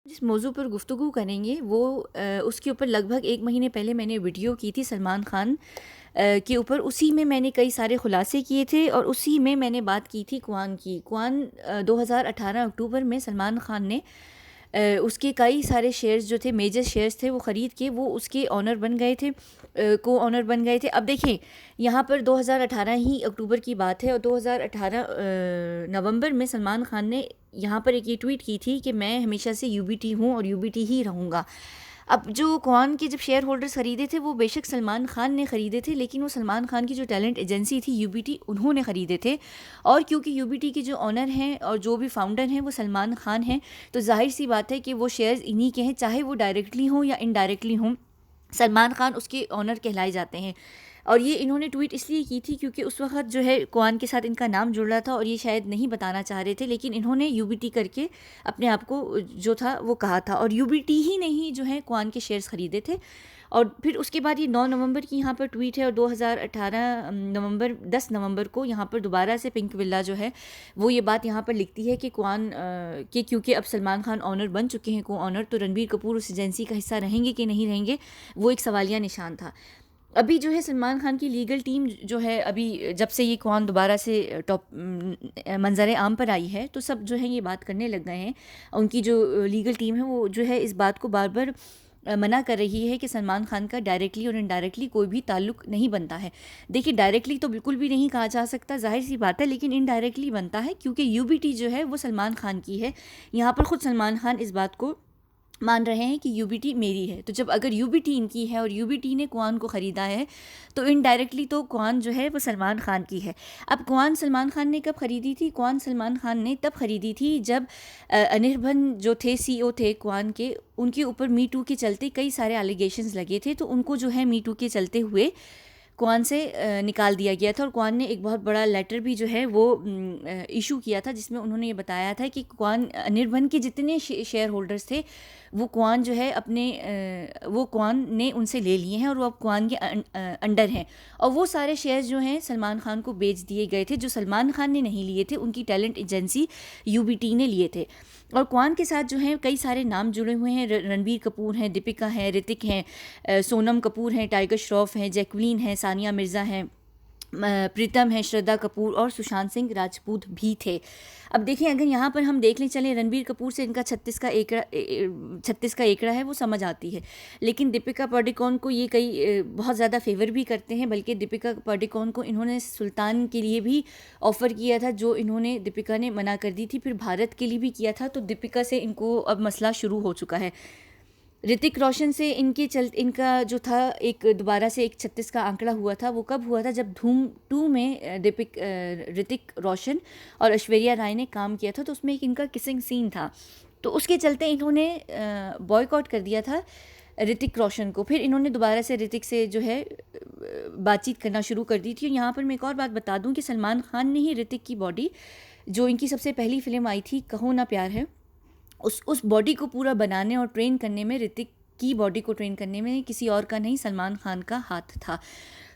जिस मौजू पर गुफ्तगू करेंगे वो उसके ऊपर लगभग 1 महीने पहले मैंने वीडियो की थी सलमान खान के ऊपर। उसी में मैंने कई सारे खुलासे किए थे और उसी में मैंने बात की थी क्वान की। क्वान 2018 अक्टूबर में सलमान खान ने उसके कई सारे शेयर्स जो थे, मेजर शेयर्स थे, वो ख़रीद के वो उसके ऑनर बन गए थे, को ऑनर बन गए थे। अब देखें, यहाँ पर 2018 ही अक्टूबर की बात है और 2018 नवंबर में सलमान खान ने यहाँ पर एक ये ट्वीट की थी कि मैं हमेशा से यूबीटी हूँ और यूबीटी ही रहूँगा। अब जो कौन के जब शेयर होल्डर्स ख़रीदे थे वो बेशक सलमान खान ने ख़रीदे थे, लेकिन वो सलमान खान की जो टैलेंट एजेंसी थी यूबीटी, उन्होंने ख़रीदे थे। और क्योंकि यूबीटी के जो ऑनर हैं और जो भी फाउंडर हैं वो सलमान खान हैं, तो जाहिर सी बात है कि वो शेयर्स इन्हीं के हैं, चाहे वो डायरेक्टली हों या इनडायरेक्टली हों, सलमान खान उसके ऑनर कहलाए जाते हैं। और ये इन्होंने ट्वीट इसलिए की थी क्योंकि उस वक्त जो है क्वान के साथ इनका नाम जुड़ रहा था और ये शायद नहीं बताना चाह रहे थे, लेकिन इन्होंने यूबीटी करके अपने आप को जो था वो कहा था। और यूबीटी ही नहीं जो है क्वान के शेयर्स ख़रीदे थे। और फिर उसके बाद ये 9 नवंबर की यहाँ पर ट्वीट है और 2018 नवंबर 10 नवंबर को यहाँ पर दोबारा से पिंक विला जो है वो ये बात यहाँ पर लिखती है कि क्वान के क्योंकि अब सलमान खान ऑनर बन चुके हैं, को ऑनर, तो रणबीर कपूर उस एजेंसी का हिस्सा रहेंगे कि नहीं रहेंगे, वो एक सवालिया निशान था। अभी जो है सलमान खान की लीगल टीम जो है, अभी जब से ये कौन दोबारा से टॉप मंजर आम पर आई है, तो सब जो है ये बात करने लग गए हैं। उनकी जो लीगल टीम है वो जो है इस बात को बार बार मना कर रही है कि सलमान खान का डायरेक्टली और इनडायरेक्टली कोई भी ताल्लुक नहीं बनता है। देखिए, डायरेक्टली तो बिल्कुल भी नहीं कहा जा सकता, जाहिर सी बात है, लेकिन इनडायरेक्टली बनता है क्योंकि यूबीटी जो है वो सलमान खान की है। यहाँ पर ख़ुद सलमान खान इस बात को मान रहे हैं कि यूबीटी मेरी है। तो जब अगर यूबीटी इनकी है और यूबीटी ने क्वान को ख़रीदा है, तो इनडायरेक्टली तो क्वान जो है वो सलमान खान की है। अब क्वान सलमान खान ने कब ख़रीदी थी? क्वान सलमान खान ने तब ख़रीदी थी जब अनिर्बन जो थे, सीईओ थे क्वान के, उनके ऊपर मी टू के चलते कई सारे एलिगेशंस लगे थे, तो उनको जो है मी टू के चलते हुए क्वान से निकाल दिया गया था। और क्वान ने एक बहुत बड़ा लेटर भी जो है वो इशू किया था, जिसमें उन्होंने ये बताया था कि क्वान निर्भन के जितने शेयर होल्डर्स थे वो क्वान जो है अपने वो क्वान ने उनसे ले लिए हैं और वो अब क्वान के अंडर हैं। और वो सारे शेयर्स जो हैं सलमान खान को बेच दिए गए थे, जो सलमान खान ने नहीं लिए थे, उनकी टैलेंट एजेंसी यूबीटी ने लिए थे। और क्वान के साथ जो हैं कई सारे नाम जुड़े हुए हैं। रणबीर कपूर हैं, दीपिका हैं, ऋतिक हैं, सोनम कपूर हैं, टाइगर श्रॉफ हैं, जैकलीन हैं, सानिया मिर्ज़ा हैं, प्रीतम है, श्रद्धा कपूर और सुशांत सिंह राजपूत भी थे। अब देखिए, अगर यहाँ पर हम देख लें, चलें, रणबीर कपूर से इनका 36 का एकड़ा है, वो समझ आती है। लेकिन दीपिका पादुकोण को ये कई बहुत ज़्यादा फेवर भी करते हैं, बल्कि दीपिका पादुकोण को इन्होंने सुल्तान के लिए भी ऑफ़र किया था, जो इन्होंने दीपिका ने मना कर दी थी। फिर भारत के लिए भी किया था, तो दीपिका से इनको अब मसला शुरू हो चुका है। ऋतिक रोशन से इनका जो था एक दोबारा से एक 36 का आंकड़ा हुआ था। वो कब हुआ था? जब धूम 2 में ऋतिक रोशन और ऐश्वर्या राय ने काम किया था, तो उसमें एक इनका किसिंग सीन था, तो उसके चलते इन्होंने बॉयकॉट कर दिया था ऋतिक रोशन को। फिर इन्होंने दोबारा से ऋतिक से जो है बातचीत करना शुरू कर दी थी। और यहाँ पर मैं एक और बात बता दूँ कि सलमान खान ने ही ऋतिक की बॉडी, जो इनकी सबसे पहली फिल्म आई थी कहो ना प्यार है, उस बॉडी को पूरा बनाने और ट्रेन करने में, ऋतिक की बॉडी को ट्रेन करने में किसी और का नहीं, सलमान खान का हाथ था।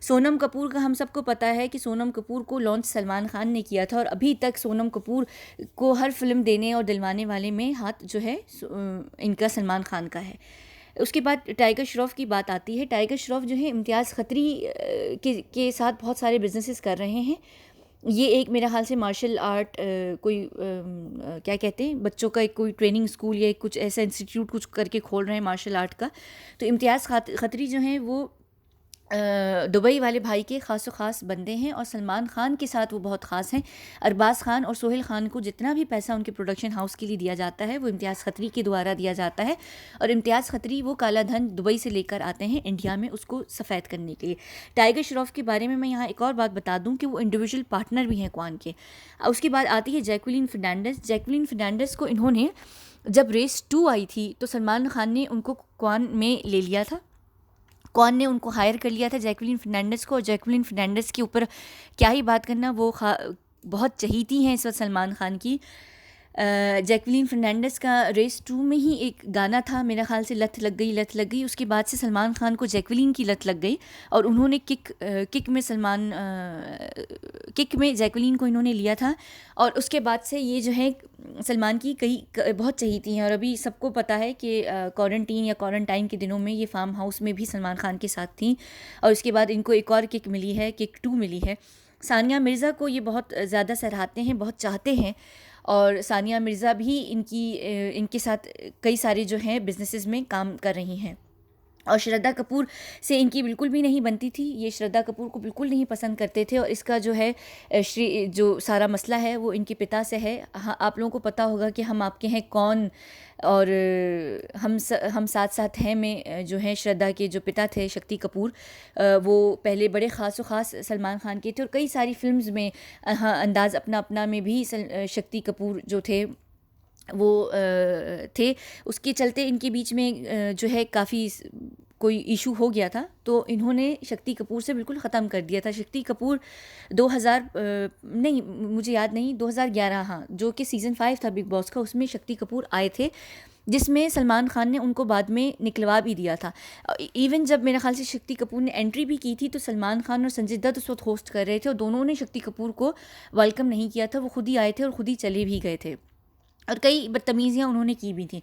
सोनम कपूर का हम सबको पता है कि सोनम कपूर को लॉन्च सलमान खान ने किया था और अभी तक सोनम कपूर को हर फिल्म देने और दिलवाने वाले में हाथ जो है इनका सलमान खान का है। उसके बाद टाइगर श्रॉफ की बात आती है। टाइगर श्रॉफ जो है इम्तियाज़ खत्री के साथ बहुत सारे बिजनेसेस कर रहे हैं। ये एक मेरा हाल से मार्शल आर्ट कोई क्या कहते हैं, बच्चों का एक कोई ट्रेनिंग स्कूल या कुछ ऐसा इंस्टीट्यूट कुछ करके खोल रहे हैं मार्शल आर्ट का। तो इम्तियाज़ खत्री जो हैं वो दुबई वाले भाई के ख़ास ख़ास बंदे हैं और सलमान खान के साथ वो बहुत ख़ास हैं। अरबाज़ खान और सोहेल खान को जितना भी पैसा उनके प्रोडक्शन हाउस के लिए दिया जाता है वो इम्तियाज़ खत्री के द्वारा दिया जाता है। और इम्तियाज़ खत्री वो काला धन दुबई से लेकर आते हैं इंडिया में उसको सफ़ेद करने के लिए। टाइगर श्रॉफ के बारे में मैं यहाँ एक और बात बता दूँ कि वो इंडिविजुअल पार्टनर भी हैं क्वान के। उसके बाद आती है जैकलीन फर्नांडिस। जैकलीन फर्नांडिस को इन्होंने, जब रेस 2 आई थी तो सलमान खान ने उनको क्वान में ले लिया था, कौन ने उनको हायर कर लिया था, जैकलीन फर्नांडिस को। और जैकलीन फर्नांडिस के ऊपर क्या ही बात करना, वो बहुत चहीती हैं इस वक्त सलमान खान की। जैकलीन फर्नांडिस का रेस 2 में ही एक गाना था, मेरा ख्याल से लत लग गई। उसके बाद से सलमान खान को जैकलीन की लत लग गई और उन्होंने किक में जैकलीन को इन्होंने लिया था। और उसके बाद से ये जो है सलमान की बहुत चहीती हैं। और अभी सबको पता है कि क्वारंटीन या क्वारंटाइन के दिनों में ये फार्म हाउस में भी सलमान खान के साथ थी। और उसके बाद इनको एक और किक मिली है, किक 2 मिली है। सानिया मिर्ज़ा को ये बहुत ज़्यादा सराहते हैं, बहुत चाहते हैं। और सानिया मिर्ज़ा भी इनके साथ कई सारे जो हैं बिजनेसेस में काम कर रही हैं। और श्रद्धा कपूर से इनकी बिल्कुल भी नहीं बनती थी, ये श्रद्धा कपूर को बिल्कुल नहीं पसंद करते थे। और इसका जो है जो सारा मसला है वो इनके पिता से है। हाँ, आप लोगों को पता होगा कि हम आपके हैं कौन और हम साथ साथ हैं में जो है श्रद्धा के जो पिता थे शक्ति कपूर, वो पहले बड़े ख़ास सलमान खान के थे। और कई सारी फिल्म्स में हाँ, अंदाज़ अपना अपना में भी शक्ति कपूर जो थे वो थे। उसके चलते इनके बीच में जो है काफ़ी कोई इशू हो गया था, तो इन्होंने शक्ति कपूर से बिल्कुल ख़त्म कर दिया था। शक्ति कपूर 2000 नहीं, मुझे याद नहीं, 2011, हाँ, जो कि सीज़न 5 था बिग बॉस का, उसमें शक्ति कपूर आए थे, जिसमें सलमान खान ने उनको बाद में निकलवा भी दिया था। इवन जब मेरे ख्याल से शक्ति कपूर ने एंट्री भी की थी तो सलमान खान और संजय दत्त उस वक्त होस्ट कर रहे थे और दोनों ने शक्ति कपूर को वेलकम नहीं किया था। वो खुद ही आए थे और खुद ही चले भी गए थे और कई बदतमीज़ियाँ उन्होंने की भी थी।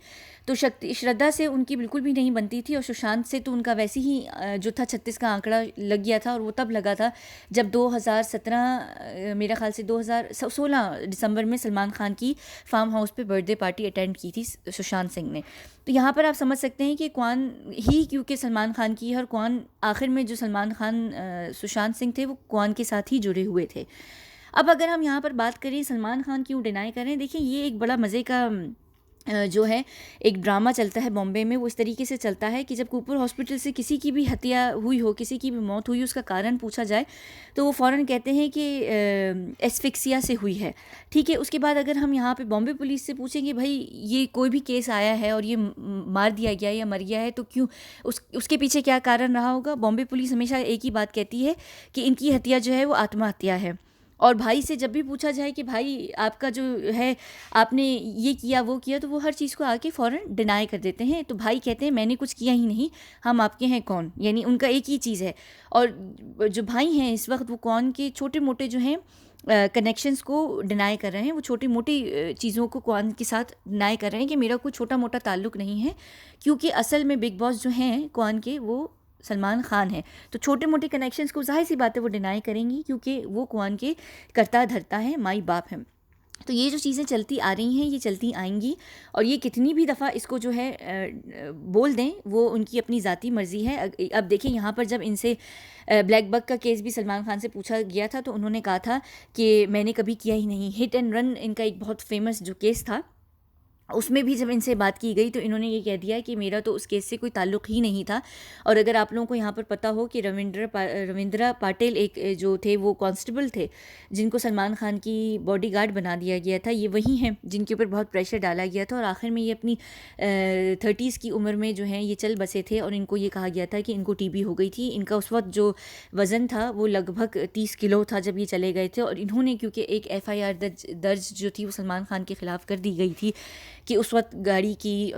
तो श्रद्धा से उनकी बिल्कुल भी नहीं बनती थी। और सुशांत से तो उनका वैसे ही जो था 36 का आंकड़ा लग गया था। और वो तब लगा था जब 2017 मेरा ख्याल से 2016 दिसंबर में सलमान खान की फार्म हाउस पे बर्थडे पार्टी अटेंड की थी सुशांत सिंह ने। तो यहाँ पर आप समझ सकते हैं कि कौन ही क्योंकि सलमान खान की है और कौन आखिर में जो सलमान खान सुशांत सिंह थे वो कौन के साथ ही जुड़े हुए थे। अब अगर हम यहाँ पर बात करें सलमान खान क्यों डिनाई करें, देखिए ये एक बड़ा मज़े का जो है एक ड्रामा चलता है बॉम्बे में। वो इस तरीके से चलता है कि जब कूपर हॉस्पिटल से किसी की भी हत्या हुई हो, किसी की भी मौत हुई, उसका कारण पूछा जाए तो वो फ़ौरन कहते हैं कि एस्फिक्सिया से हुई है। ठीक है, उसके बाद अगर हम यहाँ पे बॉम्बे पुलिस से पूछेंगे भाई ये कोई भी केस आया है और ये मार दिया गया या मर गया है तो क्यों, उसके पीछे क्या कारण रहा होगा, बॉम्बे पुलिस हमेशा एक ही बात कहती है कि इनकी हत्या जो है वो आत्महत्या है। और भाई से जब भी पूछा जाए कि भाई आपका जो है आपने ये किया वो किया, तो वो हर चीज़ को आके फ़ौरन डिनाई कर देते हैं। तो भाई कहते हैं मैंने कुछ किया ही नहीं, हम आपके हैं कौन, यानी उनका एक ही चीज़ है। और जो भाई हैं इस वक्त वो कौन के छोटे मोटे जो हैं कनेक्शंस को डिनाई कर रहे हैं, वो छोटी मोटी चीज़ों को कौन के साथ डिनाई कर रहे हैं कि मेरा कोई छोटा मोटा ताल्लुक़ नहीं है, क्योंकि असल में बिग बॉस जो हैं कौन के वो सलमान खान है। तो छोटे मोटे कनेक्शंस को जाहिर सी बात है वो डिनाई करेंगी क्योंकि वो कौन के करता धरता है, माई बाप है। तो ये जो चीज़ें चलती आ रही हैं ये चलती आएंगी और ये कितनी भी दफ़ा इसको जो है बोल दें वो उनकी अपनी ज़ाती मर्ज़ी है। अब देखिए यहाँ पर जब इनसे ब्लैक बक का केस भी सलमान खान से पूछा गया था तो उन्होंने कहा था कि मैंने कभी किया ही नहीं। हिट एंड रन इनका एक बहुत फेमस जो केस था, उसमें भी जब इनसे बात की गई तो इन्होंने ये कह दिया कि मेरा तो उस केस से कोई ताल्लुक़ ही नहीं था। और अगर आप लोगों को यहाँ पर पता हो कि रविंद्रा पाटिल एक जो थे वो कांस्टेबल थे जिनको सलमान खान की बॉडीगार्ड बना दिया गया था, ये वही हैं जिनके ऊपर बहुत प्रेशर डाला गया था और आखिर में ये अपनी 30s की उम्र में जो है ये चल बसे थे और इनको ये कहा गया था कि इनको टीबी हो गई थी। इनका उस वक्त जो वज़न था वो लगभग 30 किलो था जब ये चले गए थे। और इन्होंने क्योंकि एक FIR दर्ज जो थी वो सलमान खान के ख़िलाफ़ कर दी गई थी कि उस वक्त गाड़ी की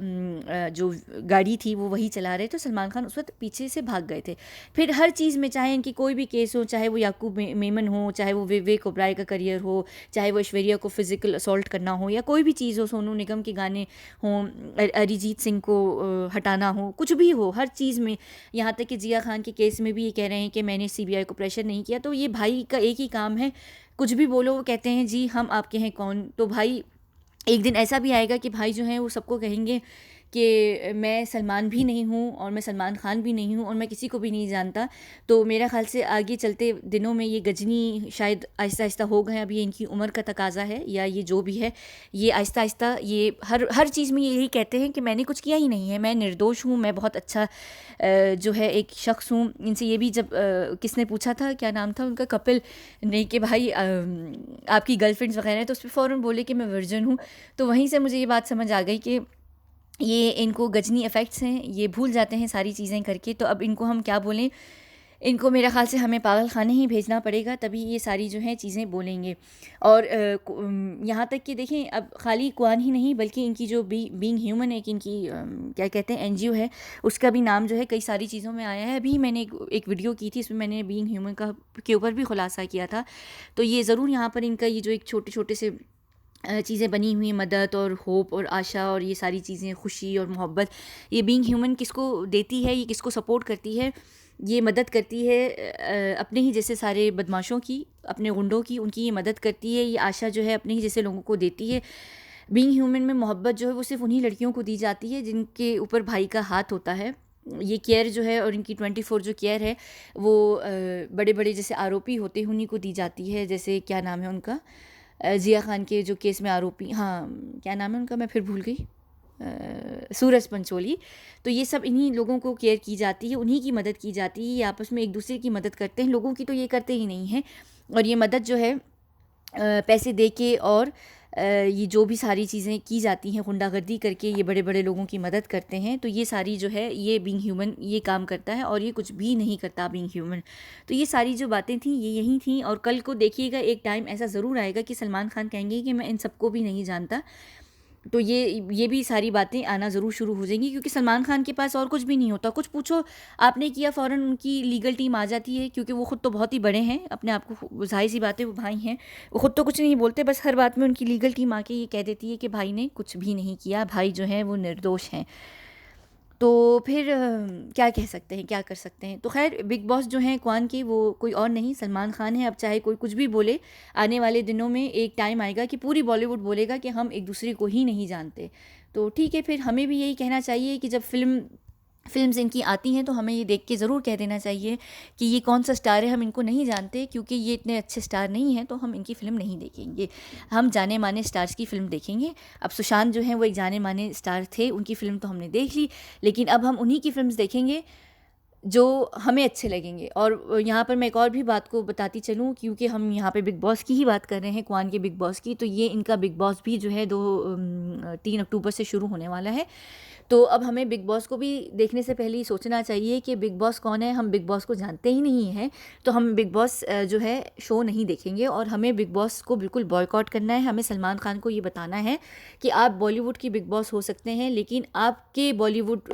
जो गाड़ी थी वो वही चला रहे, तो सलमान खान उस वक्त पीछे से भाग गए थे। फिर हर चीज़ में चाहे इनकी कोई भी केस हो, चाहे वो याकूब मेमन हो, चाहे वो विवेक ओबराय का करियर हो, चाहे वो ऐश्वर्या को फिज़िकल असॉल्ट करना हो या कोई भी चीज़ हो, सोनू निगम के गाने हों, अरिजीत सिंह को हटाना हो, कुछ भी हो, हर चीज़ में, यहाँ तक कि जिया खान के केस में भी ये कह रहे हैं कि मैंने CBI को प्रेशर नहीं किया। तो ये भाई का एक ही काम है, कुछ भी बोलो वो कहते हैं जी हम आपके हैं कौन। तो भाई एक दिन ऐसा भी आएगा कि भाई जो हैं वो सबको कहेंगे कि मैं सलमान भी नहीं हूँ और मैं सलमान खान भी नहीं हूँ और मैं किसी को भी नहीं जानता। तो मेरा ख़्याल से आगे चलते दिनों में ये गजनी शायद आहिस्ता आहिस्ता हो गए। अब ये इनकी उम्र का तकाजा है या ये जो भी है, ये आहिस्ता आहिस्ता ये हर चीज़ में यही कहते हैं कि मैंने कुछ किया ही नहीं है, मैं निर्दोष हूँ, मैं बहुत अच्छा जो है एक शख्स हूँ। इनसे ये भी जब किसने पूछा था, क्या नाम था उनका, कपिल ने, कि भाई आपकी गर्लफ्रेंड्स वगैरह हैं, तो उस पर फ़ौरन बोले कि मैं वर्जिन हूँ। तो वहीं से मुझे ये बात समझ आ गई कि ये इनको गजनी इफ़ेक्ट्स हैं, ये भूल जाते हैं सारी चीज़ें करके। तो अब इनको हम क्या बोलें, इनको मेरा ख़्याल से हमें पागल खाने ही भेजना पड़ेगा, तभी ये सारी जो हैं चीज़ें बोलेंगे। और यहाँ तक कि देखें, अब खाली कुआन ही नहीं बल्कि इनकी जो बीइंग ह्यूमन एक इनकी क्या कहते हैं एनजीओ है, उसका भी नाम जो है कई सारी चीज़ों में आया है। अभी मैंने एक वीडियो की थी, इसमें मैंने बीइंग ह्यूमन का के ऊपर भी खुलासा किया था। तो ये ज़रूर यहाँ पर इनका ये जो एक छोटे छोटे से चीज़ें बनी हुई, मदद और होप और आशा और ये सारी चीज़ें, खुशी और मोहब्बत, ये बीइंग ह्यूमन किसको देती है, ये किसको सपोर्ट करती है, ये मदद करती है अपने ही जैसे सारे बदमाशों की, अपने गुंडों की, उनकी ये मदद करती है। ये आशा जो है अपने ही जैसे लोगों को देती है। बीइंग ह्यूमन में मोहब्बत जो है वो सिर्फ उन्हीं लड़कियों को दी जाती है जिनके ऊपर भाई का हाथ होता है। ये केयर जो है और इनकी 24 जो केयर है वो बड़े बड़े जैसे आरोपी होते हैं उन्हीं को दी जाती है। जैसे क्या नाम है उनका, ज़िया खान के जो केस में आरोपी, हाँ क्या नाम है उनका, मैं फिर भूल गई, सूरज पंचोली। तो ये सब इन्हीं लोगों को केयर की जाती है, उन्हीं की मदद की जाती है। ये आपस में एक दूसरे की मदद करते हैं, लोगों की तो ये करते ही नहीं हैं। और ये मदद जो है पैसे दे के और ये जो भी सारी चीज़ें की जाती हैं, गुंडागर्दी करके ये बड़े बड़े लोगों की मदद करते हैं। तो ये सारी जो है ये बीइंग ह्यूमन ये काम करता है और ये कुछ भी नहीं करता बीइंग ह्यूमन। तो ये सारी जो बातें थी ये यही थी। और कल को देखिएगा एक टाइम ऐसा ज़रूर आएगा कि सलमान खान कहेंगे कि मैं इन सबको भी नहीं जानता। तो ये भी सारी बातें आना ज़रूर शुरू हो जाएंगी, क्योंकि सलमान खान के पास और कुछ भी नहीं होता। कुछ पूछो आपने किया, फ़ौरन उनकी लीगल टीम आ जाती है, क्योंकि वो ख़ुद तो बहुत ही बड़े हैं, अपने आप को ज़ाहिर सी बात है वो भाई हैं, वो ख़ुद तो कुछ नहीं बोलते, बस हर बात में उनकी लीगल टीम आके ये कह देती है कि भाई ने कुछ भी नहीं किया, भाई जो है वो निर्दोष हैं। तो फिर क्या कह सकते हैं, क्या कर सकते हैं। तो खैर बिग बॉस जो हैं कुआन के, वो कोई और नहीं सलमान खान है। अब चाहे कोई कुछ भी बोले, आने वाले दिनों में एक टाइम आएगा कि पूरी बॉलीवुड बोलेगा कि हम एक दूसरे को ही नहीं जानते। तो ठीक है, फिर हमें भी यही कहना चाहिए कि जब फिल्म्स इनकी आती हैं तो हमें ये देख के ज़रूर कह देना चाहिए कि ये कौन सा स्टार है, हम इनको नहीं जानते, क्योंकि ये इतने अच्छे स्टार नहीं हैं, तो हम इनकी फ़िल्म नहीं देखेंगे, हम जाने माने स्टार्स की फ़िल्म देखेंगे। अब सुशांत जो हैं वो एक जाने माने स्टार थे, उनकी फ़िल्म तो हमने देख ली, लेकिन अब हम उन्हीं की फ़िल्म्स देखेंगे जो हमें अच्छे लगेंगे। और यहाँ पर मैं एक और भी बात को बताती चलूँ, क्योंकि हम यहाँ पे बिग बॉस की ही बात कर रहे हैं, कुआन के बिग बॉस की, तो ये इनका बिग बॉस भी जो है 3 अक्टूबर से शुरू होने वाला है। तो अब हमें बिग बॉस को भी देखने से पहले ही सोचना चाहिए कि बिग बॉस कौन है। हम बिग बॉस को जानते ही नहीं हैं, तो हम बिग बॉस जो है शो नहीं देखेंगे, और हमें बिग बॉस को बिल्कुल बॉयकॉट करना है। हमें सलमान खान को ये बताना है कि आप बॉलीवुड की बिग बॉस हो सकते हैं, लेकिन आपके बॉलीवुड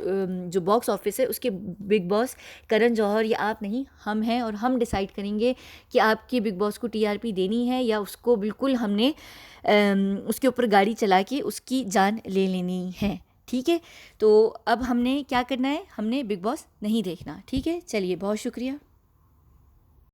जो बॉक्स ऑफिस है उसके बिग बॉस करण जौहर या आप नहीं, हम हैं। और हम डिसाइड करेंगे कि आपकी बिग बॉस को टीआरपी देनी है या उसको बिल्कुल हमने उसके ऊपर गाड़ी चला के उसकी जान ले लेनी है। ठीक है, तो अब हमने क्या करना है, हमने बिग बॉस नहीं देखना। ठीक है, चलिए, बहुत शुक्रिया।